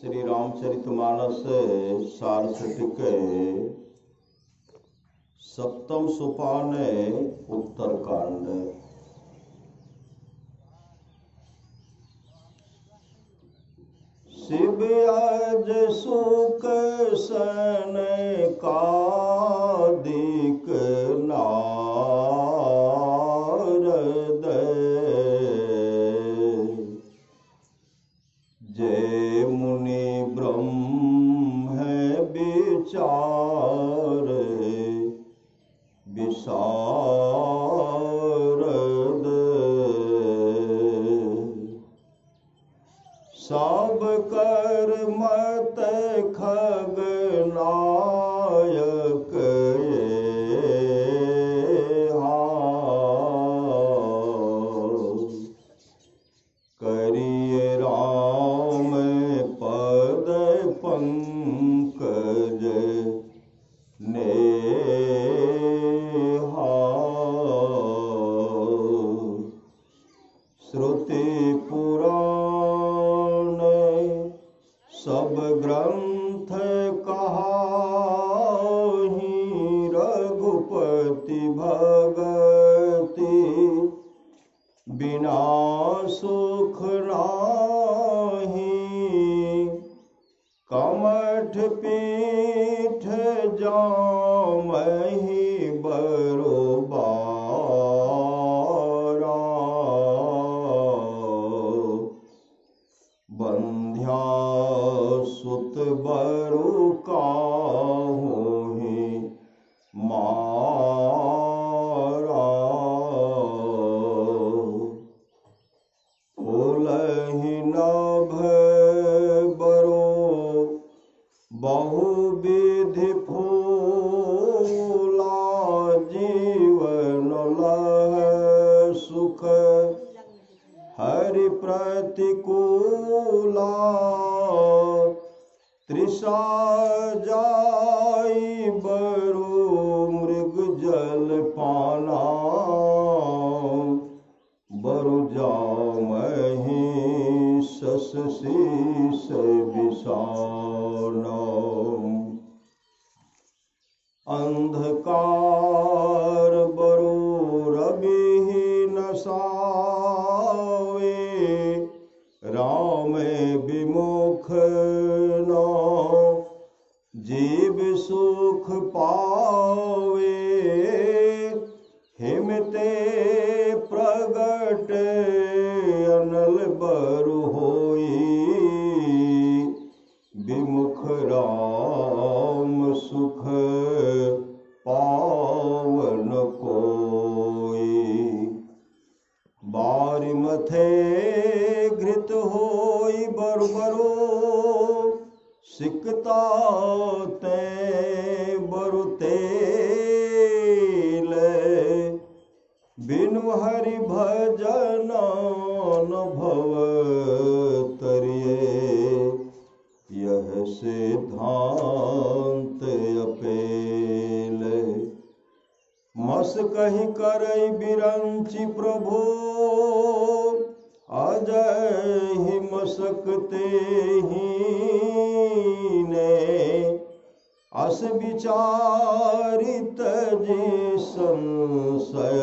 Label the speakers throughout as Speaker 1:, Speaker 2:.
Speaker 1: श्री रामचरितमानस सारस्वतिक सप्तम सोपान उत्तरकांड। शिव आज सुख सन कादिक नारद जय मुनि ब्रह्म विचार विशारद सब कर मत खगनायक करिए राम पद पंकज नेहा। श्रुति पुराण सब ग्रंथ कहाहि रघुपति भगति बिना सुख नाहि। कमठ पीठ जामहि बरोबारा बंध्या सुत बरु काहुहि मारा। ओलहि नभ बरो बहुविधि फूला जीवन लह सुख हरि प्रतिकूला। तृषा जाई बरु मृग जल पाना बरु जामहि शस शीस विषाणा। अंधकार बरु रविहीन सावे राम विमुख न जीव सुख पावे। हिमते प्रगट अनल बरु होई विमुख राम सुख पावन कोई। बारि मथे घृत होई बरु बरु सिकता ते बरु तेल बिनु हरि भजन न भव तरिये यह सिद्धांत अपेल। मस कहीं करई बिरंचि प्रभु अजहि मसकते हीने। अस विचारित जी संशय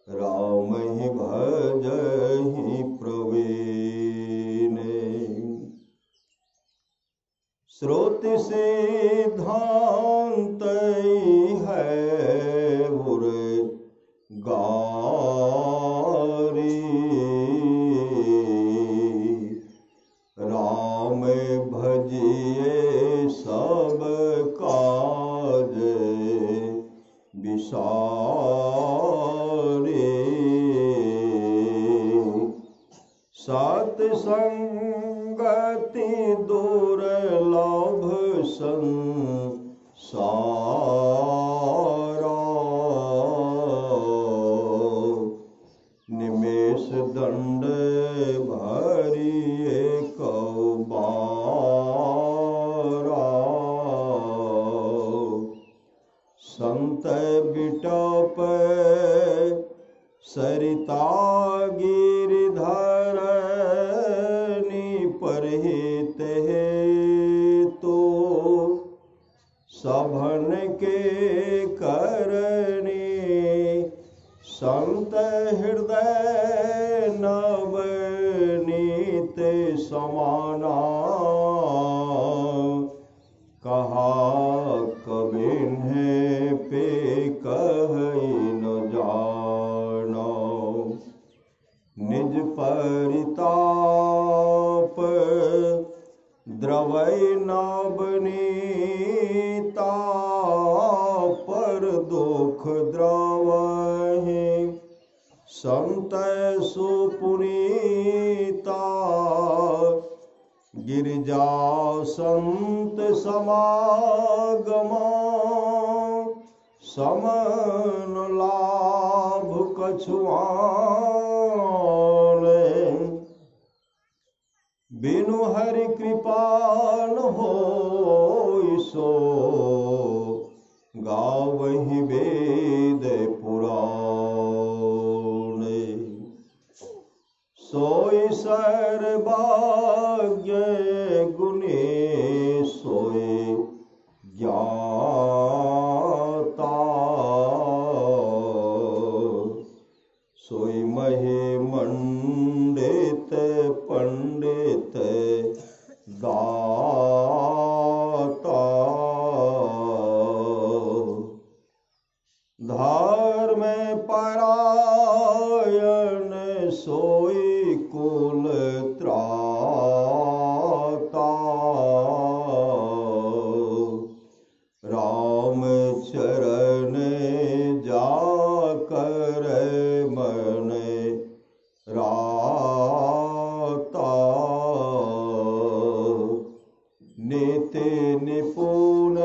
Speaker 1: राम ही भजहि प्रवीणे। श्रुति सिद्धांत है उर गारी राम भजिए सब काज विसारे। सत्संगति दुर्लभ संसारा निमेष दंड भरिए कौबारा। संत बिटप सरिता गिरिधर परहित है तो सभन के करने संत हृदय नवनीत समाना कहा कबिन है पे कहि न जानो निज परिताप द्रवै नवनीता पर दुख द्रवहि संत सुपुनीता गिरिजा संत समागमा समन लाभ कछुआने बिनु हरि कृपाल हो सो गावहि वेद पुराणे सोई सर्वज्ञ गुणी सोई ज्ञाता सोई महिमंडित पंडित दाता धर्म परायण सोई कुल त्राता राम चरण जाकर मन राता नीति निपुण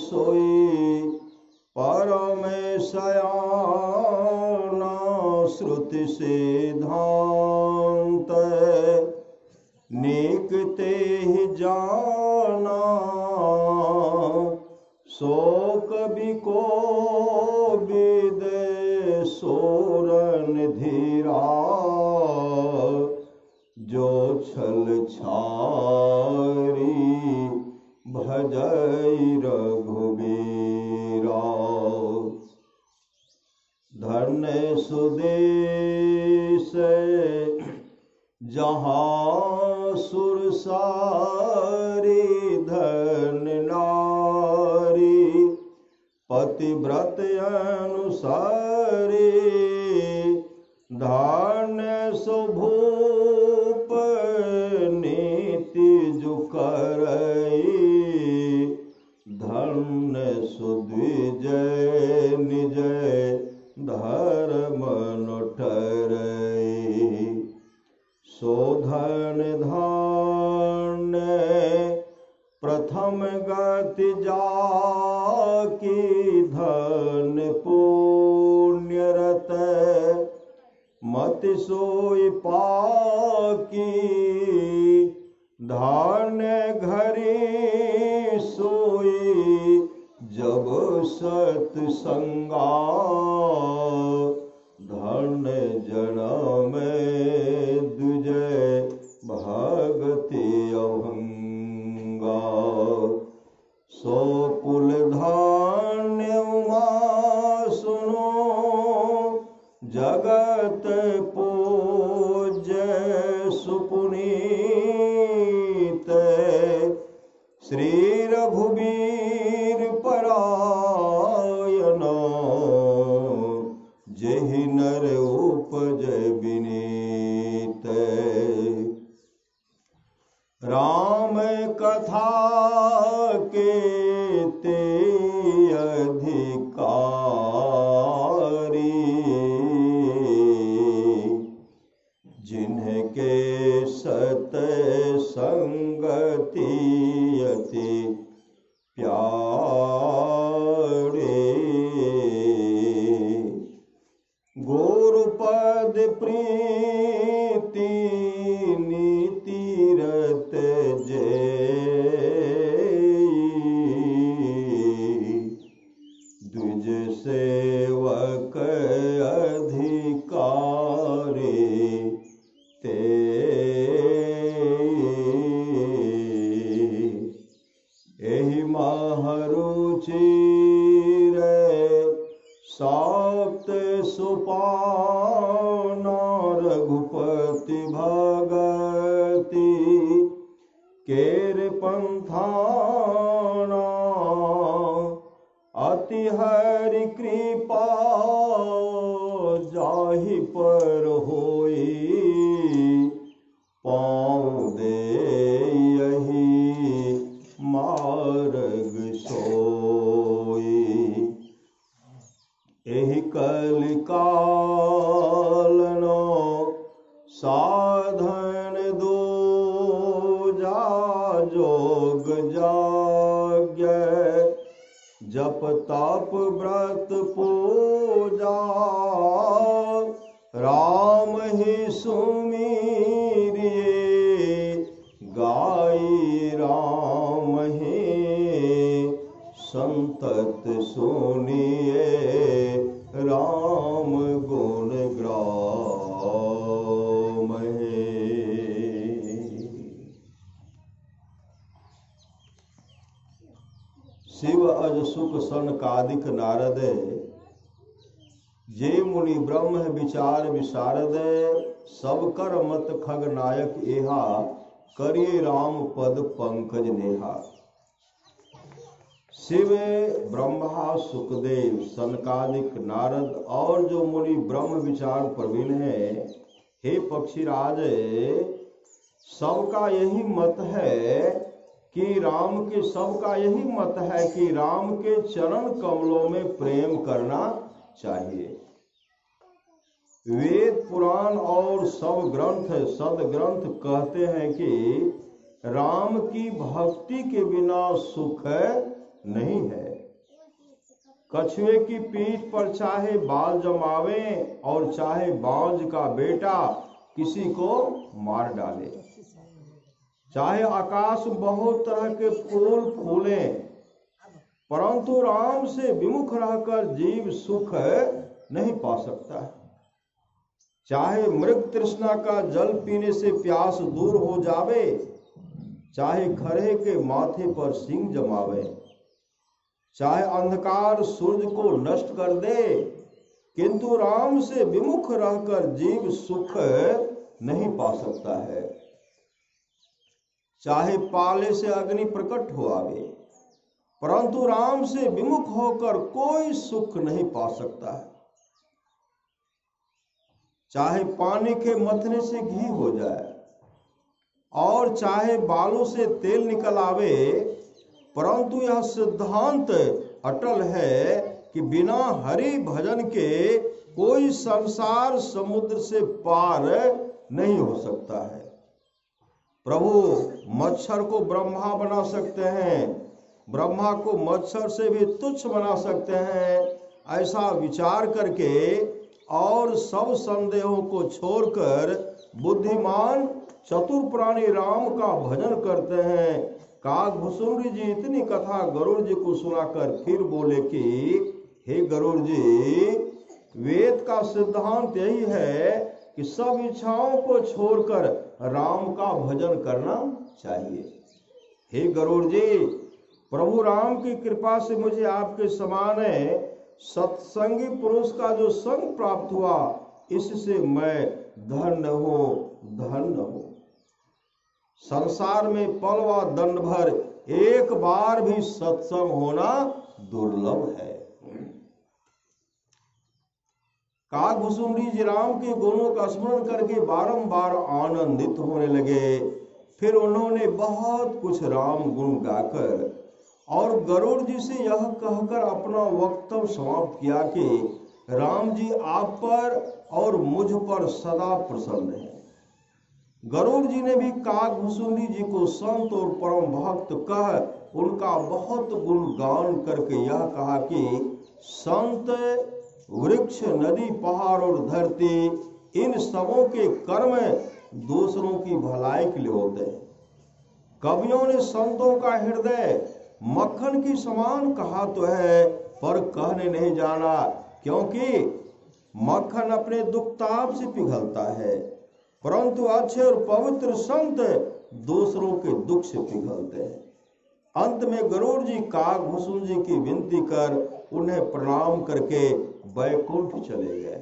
Speaker 1: सोई परम सयाना श्रुति सिद्धांत नीक ते ही जाना शोक बिकोबिद सोरन धीरा जो छल छारी भजई रघुबीरा धन्य सुदेश जहाँ सुरसारी धन नारी पतिव्रत अनुसारी धान्य सुभूप नीति जुकरई धन्य सुद्विजय निजय धर्म नटरई शोधन धान्य प्रथम गति जाकी धन पुण्यरत मति सोई पाकी धान्य घरी सोई जब सत्संगा धन जनम दुजय भगति अभंगा सो कुल धान्य उमा सुनो जगत पूज्य सुपुनीत श्री रघुबीर परायण जेहि नर उपजय विनीत राम कथा के ते अधिकारी जिनके सत संगति अति प्यारे गुरुपद प्रीति नीति रत द्विज सेवक अधिकारी ते सप्त सुपाना रघुपति भगति केर पंथाना अति हरि कृपा जाहि पर होई पाँव दे यही मार्ग सोई। एहि कलिकालनो साधन दो जा जोग जाग्य जप तप व्रत पूजा राम ही सुमीरिए गाई राम ही संतत सुनिए राम गुण ग्राम है। शिव अज सुख सनकादिक नारद जे मुनि ब्रह्म विचार विशारद सब कर मत खग नायक एहा करिए राम पद पंकज नेहा। शिव ब्रह्मा सुखदेव सनकादिक नारद और जो मुनि ब्रह्म विचार प्रवीण है, हे पक्षीराज सबका यही मत है कि राम के चरण कमलों में प्रेम करना चाहिए। वेद पुराण और सब ग्रंथ सदग्रंथ कहते हैं कि राम की भक्ति के बिना सुख नहीं है। कछुए की पीठ पर चाहे बाल जमावे और चाहे बांझ का बेटा किसी को मार डाले, चाहे आकाश बहुत तरह के फूल फूले, परंतु राम से विमुख रहकर जीव सुख नहीं पा सकता। चाहे मृग तृष्णा का जल पीने से प्यास दूर हो जावे, चाहे खरे के माथे पर सिंह जमावे, चाहे अंधकार सूर्य को नष्ट कर दे, किंतु राम से विमुख रहकर जीव सुख नहीं पा सकता है। चाहे पाले से अग्नि प्रकट हो आवे, परंतु राम से विमुख होकर कोई सुख नहीं पा सकता है। चाहे पानी के मथने से घी हो जाए और चाहे बालों से तेल निकल आवे, परंतु यह सिद्धांत अटल है कि बिना हरि भजन के कोई संसार समुद्र से पार नहीं हो सकता है। प्रभु मच्छर को ब्रह्मा बना सकते हैं, ब्रह्मा को मच्छर से भी तुच्छ बना सकते हैं। ऐसा विचार करके और सब संदेहों को छोड़कर बुद्धिमान चतुर प्राणी राम का भजन करते हैं। काकभुसुंडी जी इतनी कथा गरुड़ जी को सुनाकर फिर बोले कि हे गरुड़ जी, वेद का सिद्धांत यही है कि सब इच्छाओं को छोड़कर राम का भजन करना चाहिए। हे गरुड़ जी, प्रभु राम की कृपा से मुझे आपके समान सत्संगी पुरुष का जो संग प्राप्त हुआ, इससे मैं धन्य हूं। संसार में पल व दंड भर एक बार भी सत्संग होना दुर्लभ है। काकभुसुंडी जी राम के गुणों का स्मरण करके बारंबार आनंदित होने लगे। फिर उन्होंने बहुत कुछ राम गुण गाकर और गरुड़ जी से यह कहकर अपना वक्तव्य समाप्त किया कि राम जी आप पर और मुझ पर सदा प्रसन्न हैं। गरुड़ जी ने भी काकभुसुंडी जी को संत और परम भक्त कह उनका बहुत गुणगान करके यह कहा कि संत, वृक्ष, नदी, पहाड़ और धरती, इन सबों के कर्म दूसरों की भलाई के लिए होते हैं। कवियों ने संतों का हृदय मक्खन की समान कहा तो है, पर कहने नहीं जाना, क्योंकि मक्खन अपने दुखताप से पिघलता है, परंतु अच्छे और पवित्र संत दूसरों के दुख से पिघलते हैं। अंत में गरुड़ जी काकभूषण जी की विनती कर उन्हें प्रणाम करके बैकुंठ चले गए।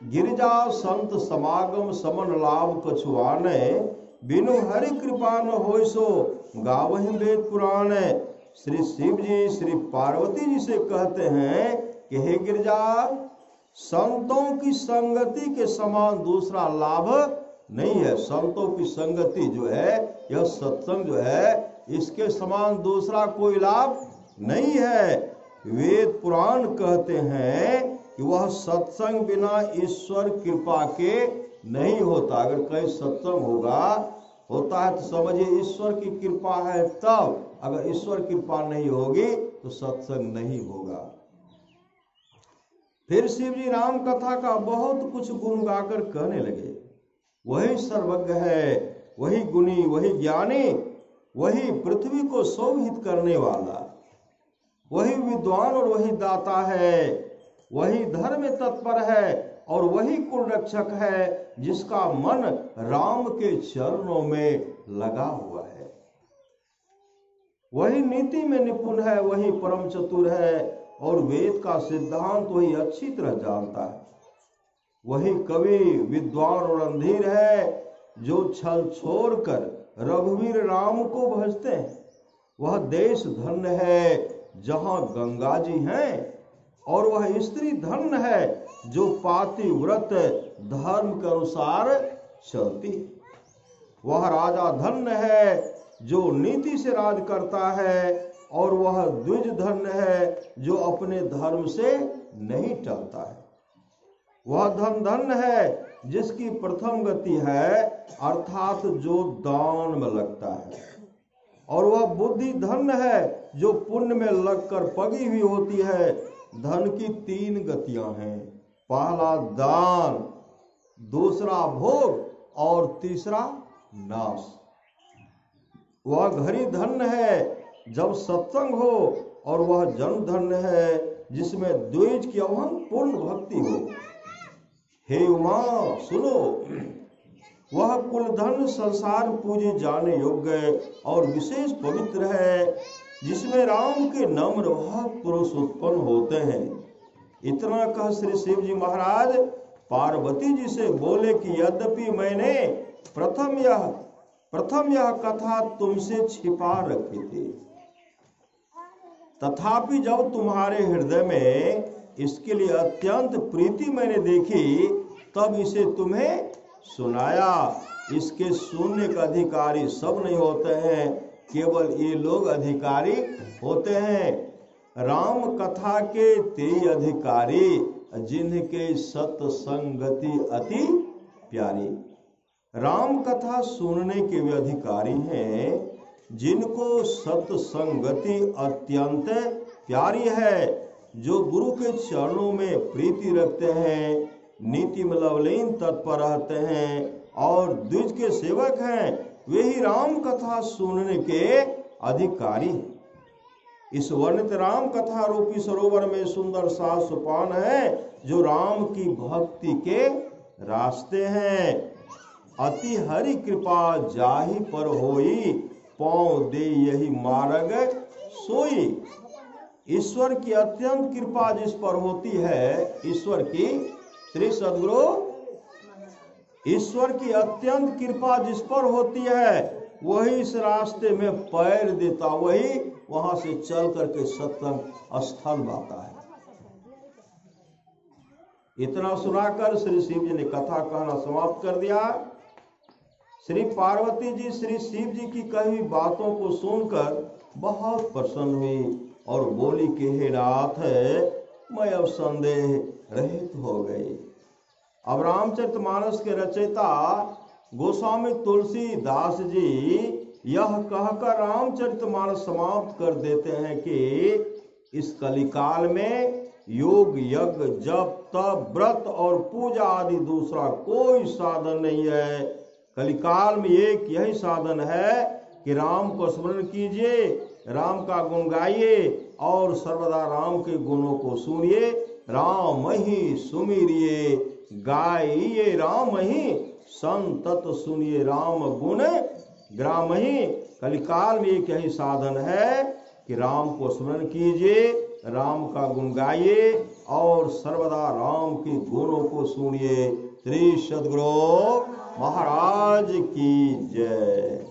Speaker 1: गिरिजा संत समागम समन लाभ कछुआने, बिनु हरि कृपा न होय सो गावहि वेद पुराण। श्री शिव जी श्री पार्वती जी से कहते हैं कि हे गिरिजा, संतों की संगति के समान दूसरा लाभ नहीं है। संतों की संगति जो है, यह सत्संग जो है, इसके समान दूसरा कोई लाभ नहीं है। वेद पुराण कहते हैं कि वह सत्संग बिना ईश्वर कृपा के नहीं होता। अगर कहीं सत्संग होता है तो समझिए ईश्वर की कृपा है तब। अगर ईश्वर कृपा नहीं होगी तो सत्संग नहीं होगा। फिर शिव जी राम कथा का बहुत कुछ गुण गाकर कहने लगे। वही सर्वज्ञ है, वही गुणी, वही ज्ञानी, वही पृथ्वी को शोभित करने वाला, वही विद्वान और वही दाता है, वही धर्म में तत्पर है और वही कुल रक्षक है जिसका मन राम के चरणों में लगा हुआ है। वही नीति में निपुण है, वही परम चतुर है और वेद का सिद्धांत वही अच्छी तरह जानता है। वही कवि, विद्वान और अंधीर है जो छल छोड़कर रघुवीर राम को भजते हैं। वह देश धन्य है जहां गंगा जी हैं और वह स्त्री धन्य है जो पातिव्रत धर्म के अनुसार चलती। वह राजा धन्य है जो नीति से राज करता है और वह द्विज धन्य है जो अपने धर्म से नहीं टलता है। वह धन्य है जिसकी प्रथम गति है अर्थात जो दान में लगता है, और वह बुद्धि धन्य है जो पुण्य में लगकर पगी हुई होती है। धन की 3 गतियां हैं, पहला दान, दूसरा भोग और तीसरा नाश। वह घड़ी धन्य है जब सत्संग हो और वह जन्म धन्य है जिसमें द्विज की अवहन पूर्ण भक्ति हो। हे उमा सुनो, वह कुल धन संसार पूजे जाने योग्य और विशेष पवित्र है जिसमें राम के नम्र भक्त पुरुष उत्पन्न होते हैं। इतना कह श्री शिव जी महाराज पार्वती जी से बोले कि यद्यपि मैंने प्रथम यह कथा तुमसे छिपा रखी थी, तथापि जब तुम्हारे हृदय में इसके लिए अत्यंत प्रीति मैंने देखी तब इसे तुम्हें सुनाया। इसके सुनने का अधिकारी सब नहीं होते हैं, केवल ये लोग अधिकारी होते हैं। राम कथा के ते अधिकारी जिनके सत्संगति अति प्यारी। राम कथा सुनने के वे अधिकारी हैं जिनको सत्संगति अत्यंत प्यारी है, जो गुरु के चरणों में प्रीति रखते हैं, नीति में लवलीन तत्पर रहते हैं और द्विज के सेवक हैं। वे ही राम कथा सुनने के अधिकारी। इस वर्णित राम कथा रूपी सरोवर में सुंदर 7 सोपान है जो राम की भक्ति के रास्ते हैं। अति हरि कृपा जाहि पर होई, पाँव दे यही मार्ग सोई। ईश्वर की अत्यंत कृपा जिस पर होती है, ईश्वर की श्री सद्गुरु, ईश्वर की अत्यंत कृपा जिस पर होती है वही इस रास्ते में पैर देता, वही वहां से चल करके सत्संग स्थल पाता है। इतना सुनाकर श्री शिव जी ने कथा कहना समाप्त कर दिया। श्री पार्वती जी श्री शिव जी की कही बातों को सुनकर बहुत प्रसन्न हुई और बोली कि हे नाथ, मैं अब संदेह रहित हो गई। अब रामचरितमानस के रचयिता गोस्वामी तुलसीदास जी यह कहकर रामचरितमानस समाप्त कर देते हैं कि इस कलिकाल में योग, यज्ञ, जप, तप, व्रत और पूजा आदि दूसरा कोई साधन नहीं है। कलिकाल में एक यही साधन है कि राम को स्मरण कीजिए, राम का गुण गाइए और सर्वदा राम के गुणों को सुनिए। राम ही सुमिरिए गाइए, राम ही संतत सुनिए, राम गुण ग्राम ही कलिकाल में एक यही साधन है कि राम को स्मरण कीजिए, राम का गुण गाइए और सर्वदा राम के गुणों को सुनिए। श्री सद्गुरु महाराज की जय।